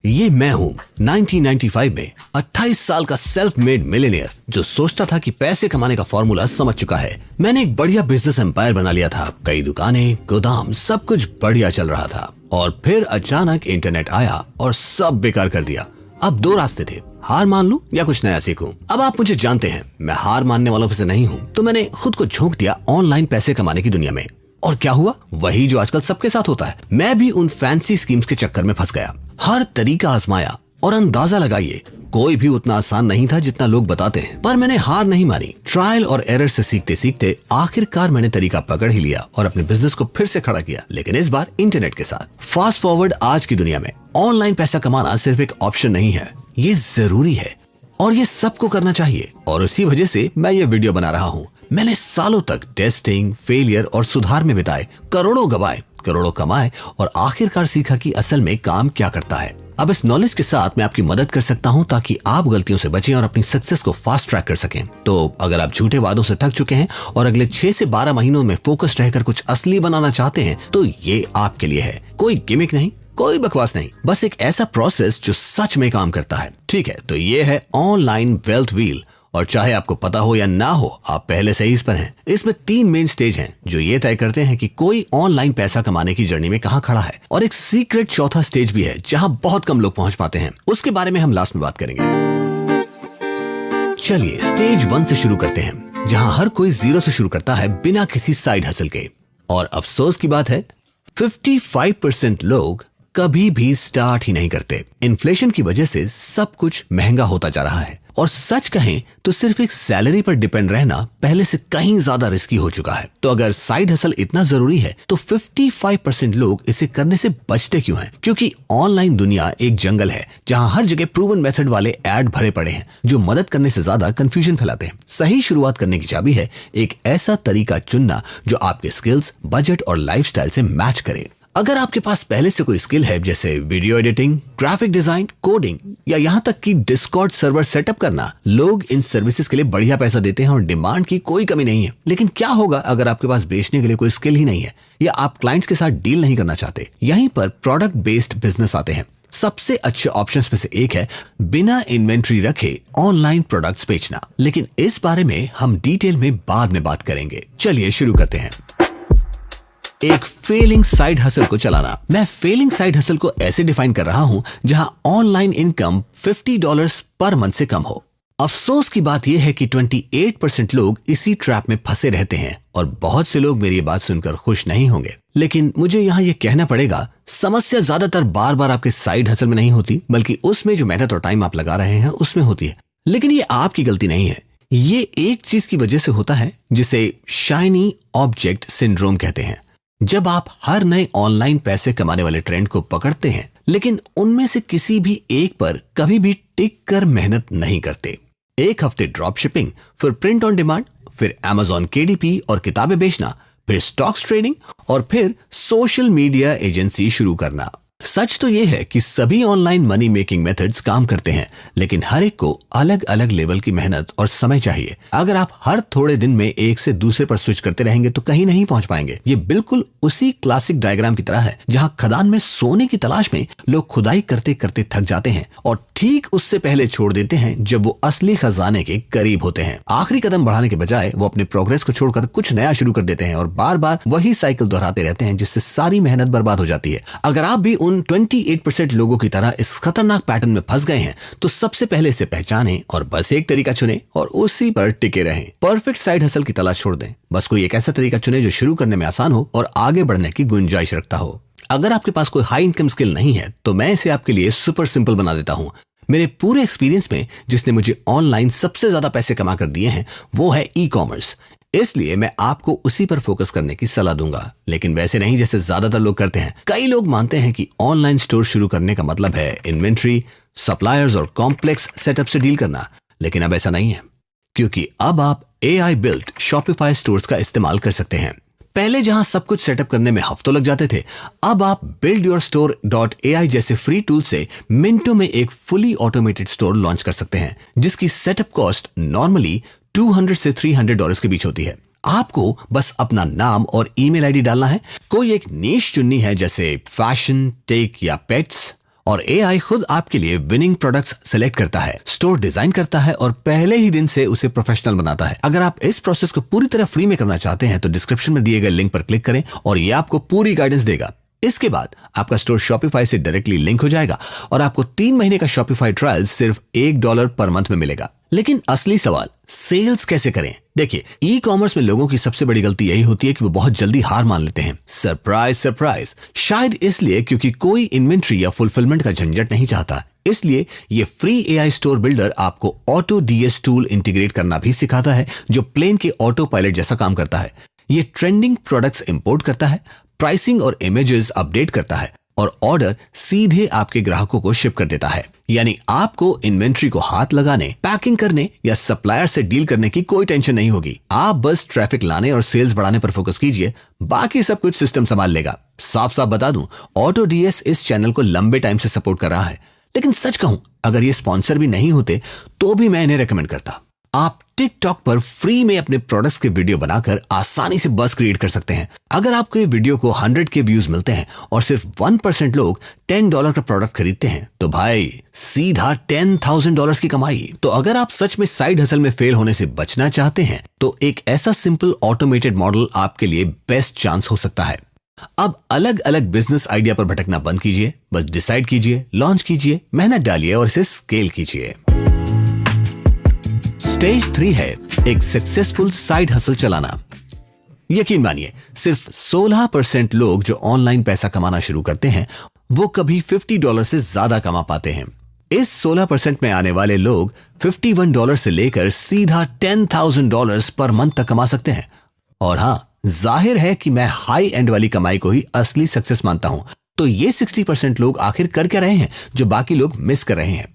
ये मैं हूँ 1995 में 28 साल का सेल्फ मेड मिलियनियर जो सोचता था कि पैसे कमाने का फॉर्मूला समझ चुका है। मैंने एक बढ़िया बिजनेस एम्पायर बना लिया था, कई दुकानें, गोदाम, सब कुछ बढ़िया चल रहा था। और फिर अचानक इंटरनेट आया और सब बेकार कर दिया। अब दो रास्ते थे, हार मान लूं या कुछ नया सीखूं। अब आप मुझे जानते हैं, मैं हार मानने वालों में से नहीं हूँ, तो मैंने खुद को झोंक दिया ऑनलाइन पैसे कमाने की दुनिया में। और क्या हुआ? वही जो आजकल सबके साथ होता है। मैं भी उन फैंसी स्कीम्स के चक्कर में फंस गया, हर तरीका आजमाया और अंदाजा लगाइए कोई भी उतना आसान नहीं था जितना लोग बताते हैं। पर मैंने हार नहीं मानी। ट्रायल और एरर से सीखते सीखते आखिरकार मैंने तरीका पकड़ ही लिया और अपने बिजनेस को फिर से खड़ा किया, लेकिन इस बार इंटरनेट के साथ। फास्ट फॉरवर्ड आज की दुनिया में ऑनलाइन पैसा कमाना सिर्फ एक ऑप्शन नहीं है, ये जरूरी है और ये सबको करना चाहिए। और उसी वजह से मैं ये वीडियो बना रहा हूँ। मैंने सालों तक टेस्टिंग, फेलियर और सुधार में बिताए, करोड़ों गवाए, करोड़ों कमाए और आखिरकार सीखा कि असल में काम क्या करता है। अब इस नॉलेज के साथ मैं आपकी मदद कर सकता हूं ताकि आप गलतियों से बचें और अपनी सक्सेस को फास्ट ट्रैक कर सकें। तो अगर आप झूठे वादों से थक चुके हैं और अगले 6 से 12 महीनों में फोकस रहकर कुछ असली बनाना चाहते हैं, तो ये आपके लिए है। कोई गिमिक नहीं, कोई बकवास नहीं, बस एक ऐसा प्रोसेस जो सच में काम करता है। ठीक है, तो ये है ऑनलाइन वेल्थ व्हील। और चाहे आपको पता हो या ना हो, आप पहले से ही इस पर हैं। इसमें 3 मेन स्टेज हैं जो ये तय करते हैं कि कोई ऑनलाइन पैसा कमाने की जर्नी में कहां खड़ा है। और एक सीक्रेट चौथा स्टेज भी है जहां बहुत कम लोग पहुंच पाते हैं। उसके बारे में हम लास्ट में बात करेंगे। चलिए स्टेज 1 से शुरू करते हैं, जहां हर कोई 0 से शुरू करता है बिना किसी साइड हसल के। और अफसोस की बात है, 55% लोग कभी भी स्टार्ट ही नहीं करते। इन्फ्लेशन की वजह से सब कुछ महंगा होता जा रहा है और सच कहें तो सिर्फ एक सैलरी पर डिपेंड रहना पहले से कहीं ज्यादा रिस्की हो चुका है। तो अगर साइड हसल इतना जरूरी है तो 55% लोग इसे करने से बचते क्यों हैं? क्योंकि ऑनलाइन दुनिया एक जंगल है जहां हर जगह प्रूवन मेथड वाले ऐड भरे पड़े हैं जो मदद करने से ज्यादा कंफ्यूजन फैलाते हैं। सही शुरुआत करने की चाबी है एक ऐसा तरीका चुनना जो आपके स्किल्स, बजट और लाइफस्टाइल से मैच करे। अगर आपके पास पहले से कोई स्किल है, जैसे video editing, graphic design, coding या यहाँ तक कि डिस्कॉर्ड सर्वर सेटअप करना, लोग इन सर्विसेज के लिए बढ़िया पैसा देते हैं और डिमांड की कोई कमी नहीं है। लेकिन क्या होगा अगर आपके पास बेचने के लिए कोई स्किल ही नहीं है या आप क्लाइंट्स के साथ डील नहीं करना चाहते? यहीं पर प्रोडक्ट बेस्ड बिजनेस आते हैं। सबसे अच्छे ऑप्शंस में से एक है बिना इन्वेंट्री रखे ऑनलाइन प्रोडक्ट्स बेचना, लेकिन इस बारे में हम डिटेल में बाद में बात करेंगे। चलिए शुरू करते हैं। एक फेलिंग साइड हसल को चलाना। मैं फेलिंग साइड हसल को ऐसे डिफाइन कर रहा हूं जहां ऑनलाइन इनकम $50 पर मंथ से कम हो। अफसोस की बात यह है कि 28% लोग इसी ट्रैप में फंसे रहते हैं और बहुत से लोग मेरी बात सुनकर खुश नहीं होंगे। लेकिन मुझे यहाँ ये कहना पड़ेगा, समस्या ज्यादातर बार बार आपके साइड हसल में नहीं होती, बल्कि उसमें जो मेहनत और टाइम आप लगा रहे हैं उसमें होती है। लेकिन ये आपकी गलती नहीं है, ये एक चीज की वजह से होता है जिसे शाइनी ऑब्जेक्ट सिंड्रोम कहते हैं। जब आप हर नए ऑनलाइन पैसे कमाने वाले ट्रेंड को पकड़ते हैं लेकिन उनमें से किसी भी एक पर कभी भी टिक कर मेहनत नहीं करते। एक हफ्ते ड्रॉप शिपिंग, फिर प्रिंट ऑन डिमांड, फिर Amazon KDP और किताबें बेचना, फिर स्टॉक्स ट्रेडिंग और फिर सोशल मीडिया एजेंसी शुरू करना। सच तो यह है कि सभी ऑनलाइन मनी मेकिंग मेथड्स काम करते हैं, लेकिन हर एक को अलग अलग लेवल की मेहनत और समय चाहिए। अगर आप हर थोड़े दिन में एक से दूसरे पर स्विच करते रहेंगे तो कहीं नहीं पहुंच पाएंगे। ये बिल्कुल उसी क्लासिक डायग्राम की तरह है जहां खदान में सोने की तलाश में लोग खुदाई करते करते थक जाते हैं और ठीक उससे पहले छोड़ देते हैं जब वो असली खजाने के करीब होते हैं। आखिरी कदम बढ़ाने के बजाय वो अपने प्रोग्रेस को छोड़कर कुछ नया शुरू कर देते हैं और बार बार वही साइकिल दोहराते रहते हैं, जिससे सारी मेहनत बर्बाद हो जाती है। अगर आप भी उन 28% लोगों की तरह इस खतरनाक पैटर्न में फंस गए हैं तो सबसे पहले इसे पहचानें और बस एक तरीका चुनें और उसी पर टिके रहें। परफेक्ट साइड हसल की तलाश छोड़ दें, बस कोई एक ऐसा तरीका चुनें जो शुरू करने में आसान हो और आगे बढ़ने की गुंजाइश रखता हो। अगर आपके पास कोई हाई इनकम स्किल नहीं है तो मैं इसे आपके लिए सुपर सिंपल बना देता हूं। मेरे पूरे एक्सपीरियंस में जिसने मुझे ऑनलाइन सबसे ज्यादा पैसे कमा कर दिए हैं वो है ई-कॉमर्स, इसलिए मैं आपको उसी पर फोकस करने की सलाह दूंगा। लेकिन वैसे नहीं जैसे ज्यादातर लोग करते हैं। कई लोग मानते हैं कि ऑनलाइन स्टोर शुरू करने का मतलब है इन्वेंट्री, सप्लायर्स और कॉम्प्लेक्स सेटअप से डील करना, लेकिन अब ऐसा नहीं है, क्योंकि अब आप AI बिल्ट शॉपिफाई स्टोर्स का इस्तेमाल कर सकते हैं। पहले जहां सब कुछ सेटअप करने में हफ्तों लग जाते थे, अब आप buildyourstore.ai जैसे फ्री टूल से मिनटों में एक फुली ऑटोमेटेड स्टोर लॉन्च कर सकते हैं, जिसकी सेटअप कॉस्ट नॉर्मली $200 से $300 के बीच होती है। आपको बस अपना नाम और ईमेल आईडी डालना है, कोई एक नीश चुननी है जैसे फैशन, टेक या पेट्स, और एआई खुद आपके लिए विनिंग प्रोडक्ट्स सेलेक्ट करता है, स्टोर डिजाइन करता है और पहले ही दिन से उसे प्रोफेशनल बनाता है। अगर आप इस प्रोसेस को पूरी तरह फ्री में करना चाहते हैं तो डिस्क्रिप्शन में दिए गए लिंक पर क्लिक करें और ये आपको पूरी गाइडेंस देगा। इसके बाद आपका स्टोर शॉपिफाई से डायरेक्टली लिंक हो जाएगा और आपको 3 महीने का शॉपिफाई ट्रायल सिर्फ $1 पर मंथ में मिलेगा। लेकिन असली सवाल, सेल्स कैसे करें? देखिए, ई कॉमर्स में लोगों की सबसे बड़ी गलती यही होती है कि वो बहुत जल्दी हार मान लेते हैं। सरप्राइज सरप्राइज, शायद इसलिए क्योंकि कोई इन्वेंट्री या फुलफिलमेंट का झंझट नहीं चाहता। इसलिए ये फ्री एआई स्टोर बिल्डर आपको ऑटो डीएस टूल इंटीग्रेट करना भी सिखाता है, जो प्लेन के ऑटो पायलट जैसा काम करता है। ये ट्रेंडिंग प्रोडक्ट्स इंपोर्ट करता है, प्राइसिंग और इमेजेस अपडेट करता है और ऑर्डर सीधे आपके ग्राहकों को शिप कर देता है। यानी आपको इन्वेंट्री को हाथ लगाने, पैकिंग करने या सप्लायर से डील करने की कोई टेंशन नहीं होगी। आप बस ट्रैफिक लाने और सेल्स बढ़ाने पर फोकस कीजिए, बाकी सब कुछ सिस्टम संभाल लेगा। साफ साफ बता दूं, ऑटो डीएस इस चैनल को लंबे टाइम से सपोर्ट कर रहा है, लेकिन सच कहूं, अगर ये स्पॉन्सर भी नहीं होते तो भी मैं इन्हें रेकमेंड करता। आप टिकटॉक पर फ्री में अपने प्रोडक्ट्स के वीडियो बनाकर आसानी से बज़ क्रिएट कर सकते हैं। अगर आपको ये वीडियो को 100K व्यूज मिलते हैं और सिर्फ 1% लोग $10 का प्रोडक्ट खरीदते हैं तो भाई सीधा $10,000 की कमाई। तो अगर आप सच में साइड हसल में फेल होने से बचना चाहते हैं तो एक ऐसा सिंपल ऑटोमेटेड मॉडल आपके लिए बेस्ट चांस हो सकता है। अब अलग अलग बिजनेस आइडिया पर भटकना बंद कीजिए, बस डिसाइड कीजिए, लॉन्च कीजिए, मेहनत डालिए और इसे स्केल कीजिए। स्टेज 3 है एक सक्सेसफुल साइड हसल चलाना। यकीन मानिए, सिर्फ 16% लोग जो ऑनलाइन पैसा कमाना शुरू करते हैं वो कभी $50 से ज्यादा कमा पाते हैं। इस 16% में आने वाले लोग $51 से लेकर सीधा $10,000 पर मंथ तक कमा सकते हैं। और हां, जाहिर है कि मैं हाई एंड वाली कमाई को ही असली सक्सेस मानता हूं। तो ये 60% लोग आखिर कर क्या रहे हैं जो बाकी लोग मिस कर रहे हैं?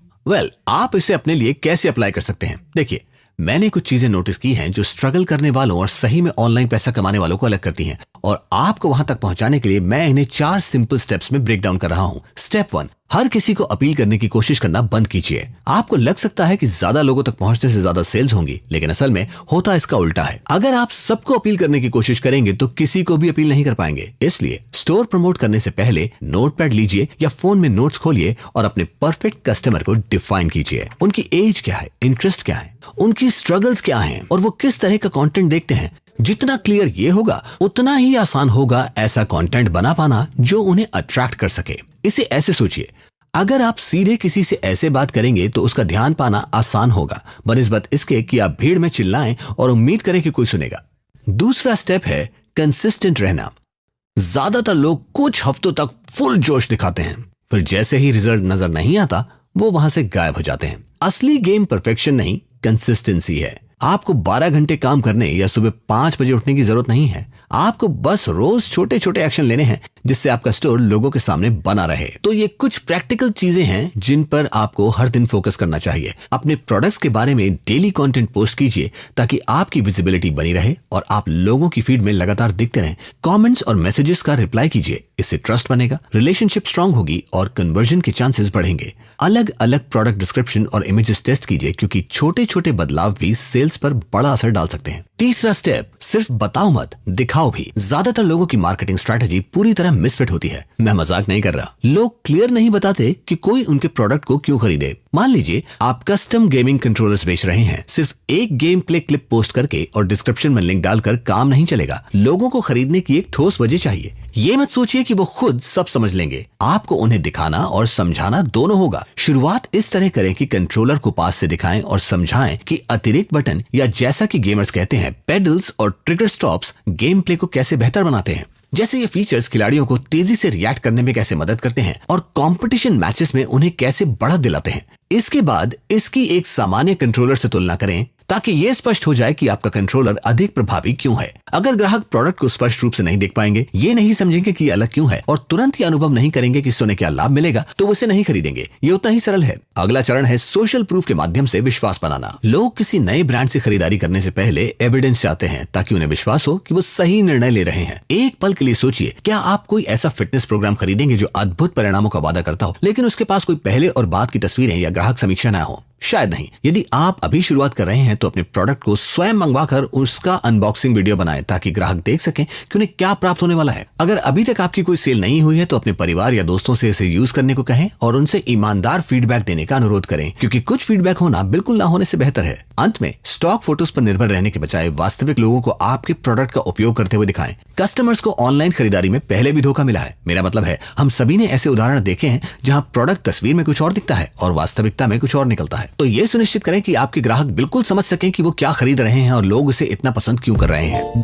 आप इसे अपने लिए कैसे अप्लाई कर सकते हैं? देखिए, मैंने कुछ चीजें नोटिस की हैं जो स्ट्रगल करने वालों और सही में ऑनलाइन पैसा कमाने वालों को अलग करती हैं, और आपको वहां तक पहुंचाने के लिए मैं इन्हें 4 सिंपल स्टेप्स में ब्रेक डाउन कर रहा हूं। स्टेप 1, हर किसी को अपील करने की कोशिश करना बंद कीजिए। आपको लग सकता है कि ज्यादा लोगों तक पहुंचने से ज्यादा सेल्स होंगी, लेकिन असल में होता इसका उल्टा है। अगर आप सबको अपील करने की कोशिश करेंगे तो किसी को भी अपील नहीं कर पाएंगे। इसलिए स्टोर प्रमोट करने से पहले नोटपैड लीजिए या फोन में नोट्स खोलिए और अपने परफेक्ट कस्टमर को डिफाइन कीजिए। उनकी एज क्या है, इंटरेस्ट क्या है, उनकी स्ट्रगल्स क्या हैं और वो किस तरह का कंटेंट देखते हैं। जितना क्लियर ये होगा उतना ही आसान होगा ऐसा कंटेंट बना पाना जो उन्हें अट्रैक्ट कर सके। इसे ऐसे सोचिए, अगर आप सीधे किसी से ऐसे बात करेंगे तो उसका ध्यान पाना आसान होगा, बनिस्बत इसके कि आप भीड़ में चिल्लाएं और उम्मीद करें कि कोई सुनेगा। दूसरा स्टेप है कंसिस्टेंट रहना। ज्यादातर लोग कुछ हफ्तों तक फुल जोश दिखाते हैं, फिर जैसे ही रिजल्ट नजर नहीं आता वो वहां से गायब हो जाते हैं। असली गेम परफेक्शन नहीं, कंसिस्टेंसी है। आपको 12 घंटे काम करने या सुबह 5 बजे उठने की जरूरत नहीं है। आपको बस रोज छोटे छोटे एक्शन लेने हैं जिससे आपका स्टोर लोगों के सामने बना रहे। तो ये कुछ प्रैक्टिकल चीजें हैं जिन पर आपको हर दिन फोकस करना चाहिए। अपने प्रोडक्ट्स के बारे में डेली कंटेंट पोस्ट कीजिए ताकि आपकी विजिबिलिटी बनी रहे और आप लोगों की फीड में लगातार दिखते रहें। कमेंट्स और मैसेजेस का रिप्लाई कीजिए, इससे ट्रस्ट बनेगा, रिलेशनशिप स्ट्रांग होगी और कन्वर्जन के चांसेस बढ़ेंगे। अलग अलग प्रोडक्ट डिस्क्रिप्शन और इमेजेस टेस्ट कीजिए क्योंकि छोटे छोटे बदलाव भी सेल्स पर बड़ा असर डाल सकते हैं। तीसरा स्टेप, सिर्फ बताओ मत, दिखाओ भी। ज्यादातर लोगों की मार्केटिंग स्ट्रेटजी पूरी तरह मिसफिट होती है। मैं मजाक नहीं कर रहा। लोग क्लियर नहीं बताते कि कोई उनके प्रोडक्ट को क्यों खरीदे। मान लीजिए आप कस्टम गेमिंग कंट्रोलर्स बेच रहे हैं। सिर्फ एक गेम प्ले क्लिप पोस्ट करके और डिस्क्रिप्शन में लिंक डालकर काम नहीं चलेगा। लोगों को खरीदने की एक ठोस वजह चाहिए। ये मत सोचिए कि वो खुद सब समझ लेंगे। आपको उन्हें दिखाना और समझाना दोनों होगा। शुरुआत इस तरह करें कि कंट्रोलर को पास से दिखाएं और समझाएं कि अतिरिक्त बटन या जैसा कि गेमर्स कहते हैं पेडल्स और ट्रिगर स्टॉप्स गेम प्ले को कैसे बेहतर बनाते हैं। जैसे ये फीचर्स खिलाड़ियों को तेजी से रिएक्ट करने में कैसे मदद करते हैं और कंपटीशन मैचेस में उन्हें कैसे बढ़त दिलाते हैं। इसके बाद इसकी एक सामान्य कंट्रोलर से तुलना करें ताकि यह स्पष्ट हो जाए कि आपका कंट्रोलर अधिक प्रभावी क्यों है। अगर ग्राहक प्रोडक्ट को स्पष्ट रूप से नहीं देख पाएंगे, ये नहीं समझेंगे कि अलग क्यों है और तुरंत ही अनुभव नहीं करेंगे कि इससे क्या लाभ मिलेगा, तो उसे नहीं खरीदेंगे। ये उतना ही सरल है। अगला चरण है सोशल प्रूफ के माध्यम से विश्वास बनाना। लोग किसी नए ब्रांड से खरीदारी करने से पहले एविडेंस चाहते हैं ताकि उन्हें विश्वास हो कि वो सही निर्णय ले रहे हैं। एक पल के लिए सोचिए, क्या आप कोई ऐसा फिटनेस प्रोग्राम खरीदेंगे जो अद्भुत परिणामों का वादा करता हो लेकिन उसके पास कोई पहले और बाद की तस्वीरें या ग्राहक समीक्षा न हो? शायद नहीं। यदि आप अभी शुरुआत कर रहे हैं तो अपने प्रोडक्ट को स्वयं मंगवाकर उसका अनबॉक्सिंग वीडियो बनाएं ताकि ग्राहक देख सकें कि उन्हें क्या प्राप्त होने वाला है। अगर अभी तक आपकी कोई सेल नहीं हुई है तो अपने परिवार या दोस्तों से इसे यूज करने को कहें और उनसे ईमानदार फीडबैक देने का अनुरोध करें, क्योंकि कुछ फीडबैक होना बिल्कुल ना होने से बेहतर है। अंत में स्टॉक फोटोज पर निर्भर रहने के बजाय वास्तविक लोगों को आपके प्रोडक्ट का उपयोग करते हुए दिखाएं। कस्टमर्स को ऑनलाइन खरीदारी में पहले भी धोखा मिला है। मेरा मतलब है हम सभी ने ऐसे उदाहरण देखे हैं जहां प्रोडक्ट तस्वीर में कुछ और दिखता है और वास्तविकता में कुछ और निकलता है। तो ये सुनिश्चित करें कि आपके ग्राहक बिल्कुल समझ सकें कि वो क्या खरीद रहे हैं और लोग उसे इतना पसंद क्यों कर रहे हैं।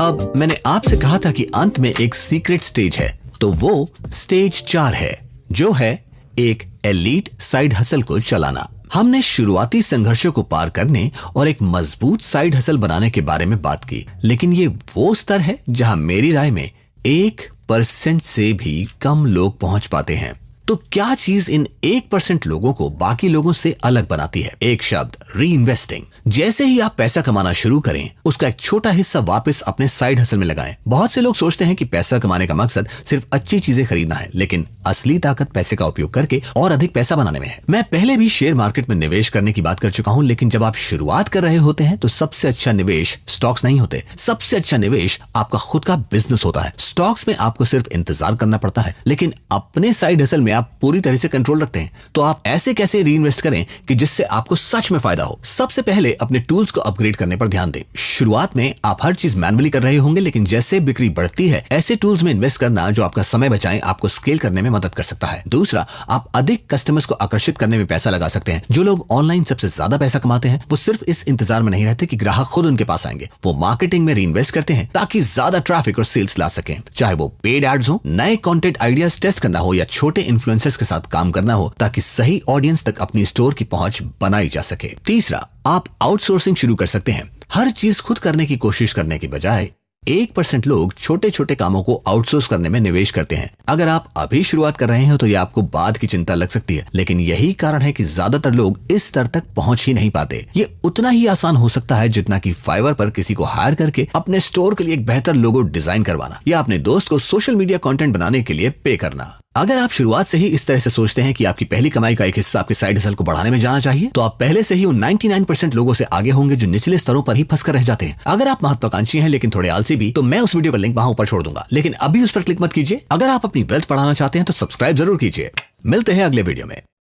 अब मैंने आपसे कहा था कि अंत में एक सीक्रेट स्टेज है, तो वो स्टेज 4 है, जो है एक एलीट साइड हसल को चलाना। हमने शुरुआती संघर्षों को पार करने और एक मजबूत साइड हसल बनाने के बारे में बात की, लेकिन ये वो स्तर है जहां मेरी राय में 1% से भी कम लोग पहुंच पाते हैं। तो क्या चीज इन 1% लोगों को बाकी लोगों से अलग बनाती है? एक शब्द, री इन्वेस्टिंग। जैसे ही आप पैसा कमाना शुरू करें, उसका एक छोटा हिस्सा वापस अपने साइड हसल में लगाएं। बहुत से लोग सोचते हैं कि पैसा कमाने का मकसद सिर्फ अच्छी चीजें खरीदना है, लेकिन असली ताकत पैसे का उपयोग करके और अधिक पैसा बनाने में है। मैं पहले भी शेयर मार्केट में निवेश करने की बात कर चुका हूं, लेकिन जब आप शुरुआत कर रहे होते हैं तो सबसे अच्छा निवेश स्टॉक्स नहीं होते। सबसे अच्छा निवेश आपका खुद का बिजनेस होता है। स्टॉक्स में आपको सिर्फ इंतजार करना पड़ता है, लेकिन अपने साइड हसल में आप पूरी तरह से कंट्रोल रखते हैं। तो आप ऐसे कैसे री इन्वेस्ट करें कि जिससे आपको सच में फायदा हो? सबसे पहले अपने टूल्स को अपग्रेड करने पर ध्यान दें। शुरुआत में आप हर चीज मैन्युअली कर रहे होंगे, लेकिन जैसे बिक्री बढ़ती है ऐसे टूल्स में इन्वेस्ट करना जो आपका समय बचाएं आपको स्केल करने में मदद कर सकता है। दूसरा, आप अधिक कस्टमर्स को आकर्षित करने में पैसा लगा सकते हैं। जो लोग ऑनलाइन सबसे ज्यादा पैसा कमाते हैं वो सिर्फ इस इंतजार में नहीं रहते कि ग्राहक खुद उनके पास आएंगे। वो मार्केटिंग में री इन्वेस्ट करते हैं ताकि ज्यादा ट्रैफिक और सेल्स ला सकें। चाहे वो पेड एड्स हो, नए कंटेंट आइडियाज टेस्ट करना हो या छोटे इन्फ्लुएंसर्स के साथ काम करना हो, ताकि सही ऑडियंस तक अपनी स्टोर की पहुंच बनाई जा सके। तीसरा, आप आउटसोर्सिंग शुरू कर सकते हैं। हर चीज खुद करने की कोशिश करने की बजाय 1% लोग छोटे छोटे कामों को आउटसोर्स करने में निवेश करते हैं। अगर आप अभी शुरुआत कर रहे हैं तो यह आपको बाद की चिंता लग सकती है, लेकिन यही कारण है कि ज्यादातर लोग इस स्तर तक पहुंच ही नहीं पाते। ये उतना ही आसान हो सकता है जितना कि फाइवर पर किसी को हायर करके अपने स्टोर के लिए एक बेहतर लोगो डिजाइन करवाना या अपने दोस्त को सोशल मीडिया कंटेंट बनाने के लिए पे करना। अगर आप शुरुआत से ही इस तरह से सोचते हैं कि आपकी पहली कमाई का एक हिस्सा आपके साइड हसल को बढ़ाने में जाना चाहिए, तो आप पहले से ही उन 99% लोगों से आगे होंगे जो निचले स्तरों पर ही फंस कर रह जाते हैं। अगर आप महत्वाकांक्षी हैं लेकिन थोड़े आलसी भी, तो मैं उस वीडियो का लिंक वहां ऊपर छोड़ दूंगा, लेकिन अभी उस पर क्लिक मत कीजिए। अगर आप अपनी वेल्थ बढ़ाना चाहते हैं तो सब्सक्राइब जरूर कीजिए। मिलते हैं अगले वीडियो में।